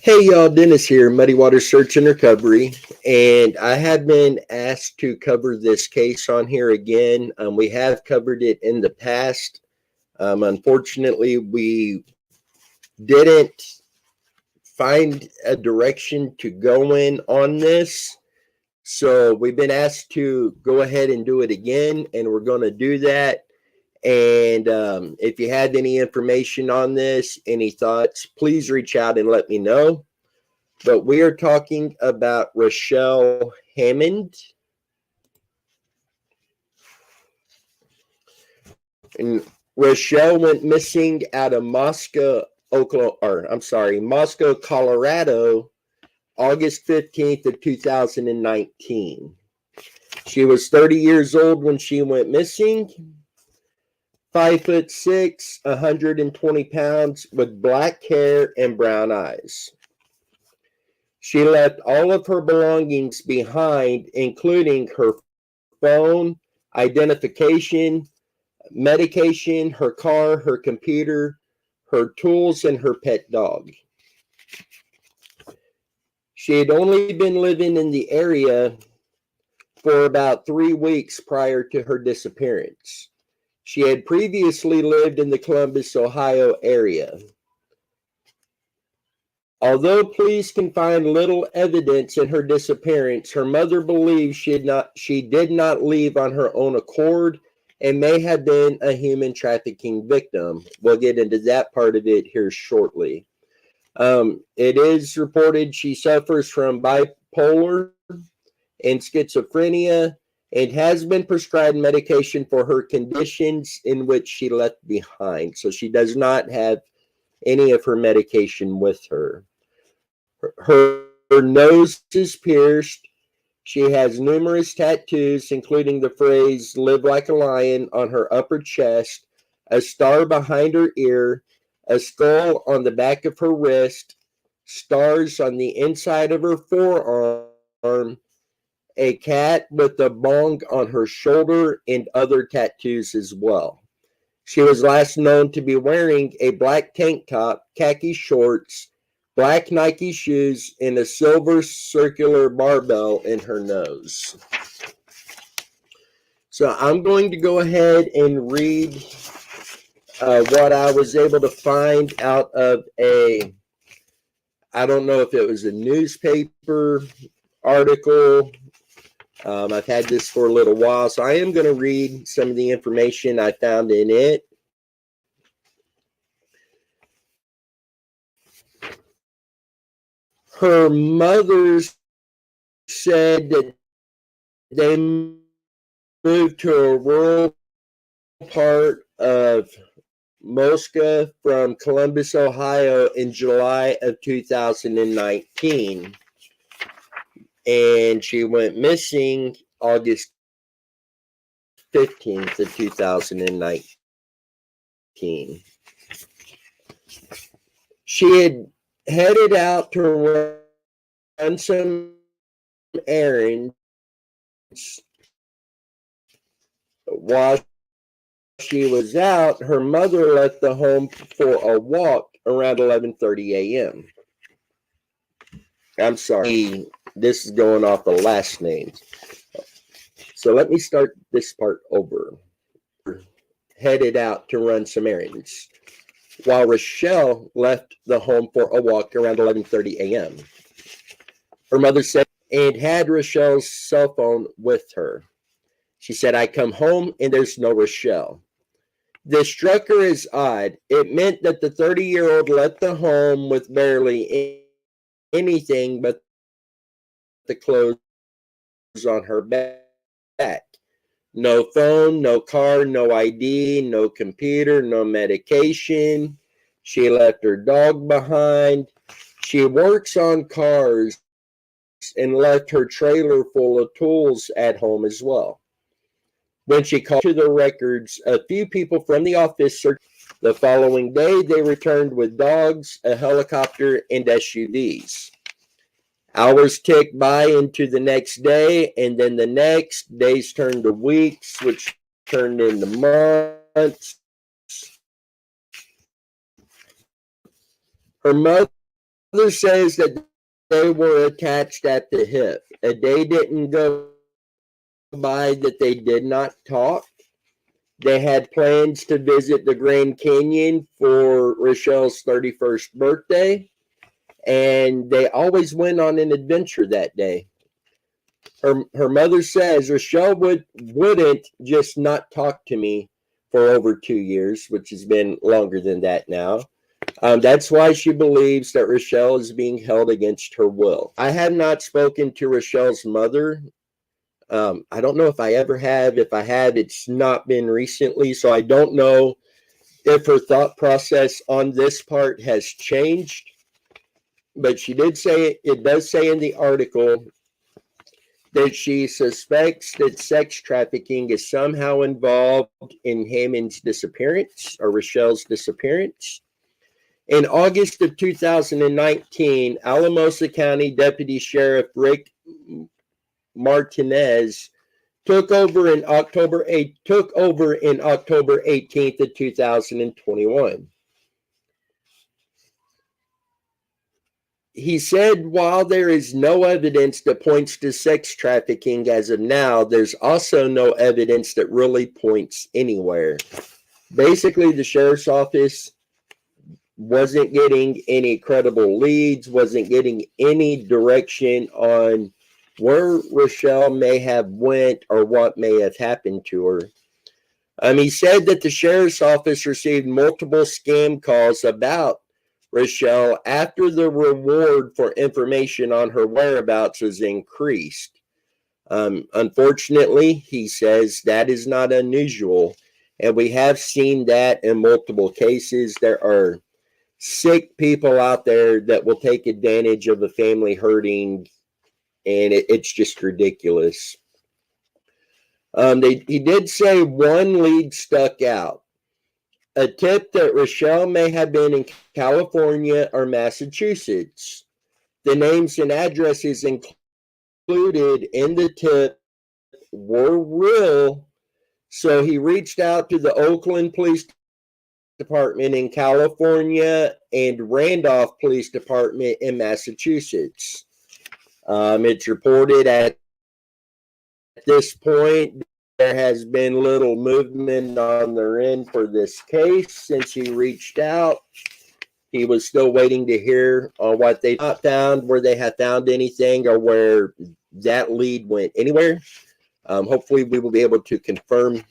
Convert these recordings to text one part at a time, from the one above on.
Hey y'all, Dennis here, Muddy Water Search and Recovery, and I have been asked to cover this case on here again. We have covered it in the past. Unfortunately, we didn't find a direction to go in on this, so we've been asked to go ahead and do it again, and we're going to do that. And if you had any information on this, any thoughts, please reach out and let me know. But we are talking about Rashell Hammond. And Rashell went missing out of Moscow, Moscow, Colorado, August 15th of 2019. She was 30 years old when she went missing. 5'6", 120 pounds, with black hair and brown eyes. She left all of her belongings behind, including her phone, identification, medication, her car, her computer, her tools, and her pet dog. She had only been living in the area for about 3 weeks prior to her disappearance. She had previously lived in the Columbus, Ohio area. Although police can find little evidence in her disappearance, her mother believes she did not leave on her own accord and may have been a human trafficking victim. We'll get into that part of it here shortly. It is reported she suffers from bipolar and schizophrenia and has been prescribed medication for her conditions in which she left behind. So she does not have any of her medication with her. Her nose is pierced. She has numerous tattoos, including the phrase "live like a lion" on her upper chest, a star behind her ear, a skull on the back of her wrist, stars on the inside of her forearm, a cat with a bong on her shoulder, and other tattoos as well. She was last known to be wearing a black tank top, khaki shorts, black Nike shoes, and a silver circular barbell in her nose. So I'm going to go ahead and read what I was able to find out of I don't know if it was a newspaper article. I've had this for a little while, so I am going to read some of the information I found in it. Her mother said that they moved to a rural part of Moscow from Columbus, Ohio in July of 2019. And she went missing August 15th of 2019. She had headed out to run some errands while she was out. Her mother left the home for a walk around 11:30 a.m. I'm sorry, this is going off the last names. So let me start this part over. Headed out to run some errands while Rashell left the home for a walk around 11:30 a.m. Her mother said and had Rashell's cell phone with her. She said, "I come home and there's no Rashell." This struck her as odd. It meant that the 30-year-old left the home with barely anything but the clothes on her back. No phone, no car, no ID, no computer, no medication. She left her dog behind. She works on cars and left her trailer full of tools at home as well. When she called to the records, a few people from the office searched. The following day, they returned with dogs, a helicopter, and SUVs. Hours ticked by into the next day, and then the next. Days turned to weeks, which turned into months. Her mother mother says that they were attached at the hip. A day didn't go by that they did not talk. They had plans to visit the Grand Canyon for Rachel's 31st birthday, and they always went on an adventure that day. Her mother says Rashell wouldn't just not talk to me for over 2 years, which has been longer than that now. That's why she believes that Rashell is being held against her will. I have not spoken to Rashell's mother. I don't know if I ever have. If I have, it's not been recently, so I don't know if her thought process on this part has changed. But she did say, it does say in the article that she suspects that sex trafficking is somehow involved in Hammond's disappearance or Rachel's disappearance. In August of 2019, Alamosa County Deputy Sheriff Rick Martinez took over in October 18th of 2021. He said while there is no evidence that points to sex trafficking as of now, there's also no evidence that really points anywhere. Basically, the sheriff's office wasn't getting any credible leads, wasn't getting any direction on where Rashell may have went or what may have happened to her. He said that the sheriff's office received multiple scam calls about Rashell after the reward for information on her whereabouts was increased. Unfortunately, he says that is not unusual, and we have seen that in multiple cases. There are sick people out there that will take advantage of a family hurting, and it's just ridiculous. He did say one lead stuck out. A tip that Rashell may have been in California or Massachusetts. The names and addresses included in the tip were real, so he reached out to the Oakland Police Department in California and Randolph Police Department in Massachusetts. It's reported at this point there has been little movement on their end for this case since he reached out. He was still waiting to hear on what they found, where they have found anything, or where that lead went anywhere. Hopefully, we will be able to confirm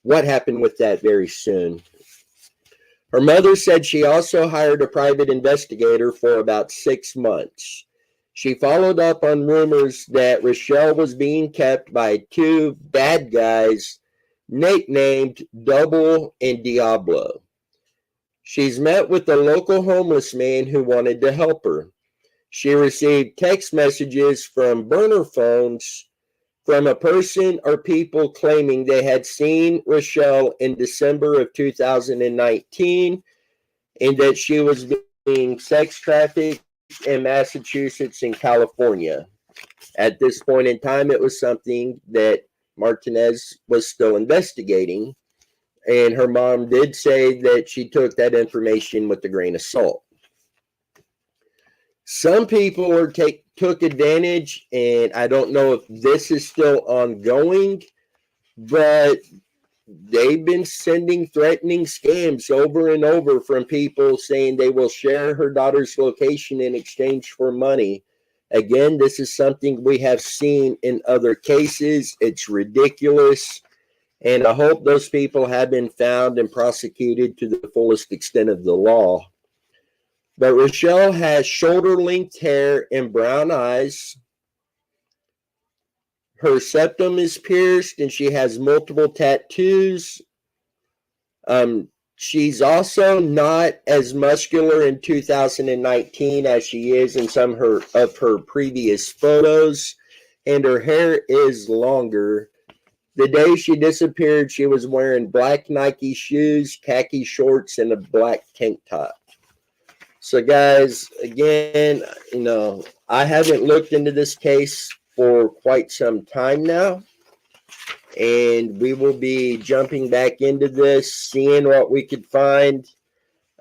what happened with that very soon. Her mother said she also hired a private investigator for about 6 months. She followed up on rumors that Rashell was being kept by two bad guys nicknamed Double and Diablo. She's met with a local homeless man who wanted to help her. She received text messages from burner phones from a person or people claiming they had seen Rashell in December of 2019 and that she was being sex trafficked in Massachusetts and California. At this point in time, it was something that Martinez was still investigating, and her mom did say that she took that information with a grain of salt. Some people took advantage, and I don't know if this is still ongoing, but they've been sending threatening scams over and over from people saying they will share her daughter's location in exchange for money. Again, this is something we have seen in other cases. It's ridiculous, and I hope those people have been found and prosecuted to the fullest extent of the law. But Rashell has shoulder-length hair and brown eyes. Her septum is pierced, and she has multiple tattoos. She's also not as muscular in 2019 as she is in some of her previous photos, and her hair is longer. The day she disappeared, she was wearing black Nike shoes, khaki shorts, and a black tank top. So, guys, again, I haven't looked into this case for quite some time now, and we will be jumping back into this, seeing what we could find.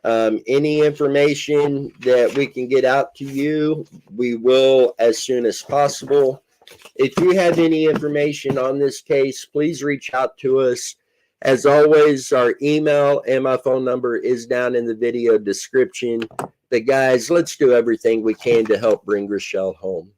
Any information that we can get out to you, we will as soon as possible. If you have any information on this case, please reach out to us. As always, our email and my phone number is down in the video description. But guys, let's do everything we can to help bring Rashell home.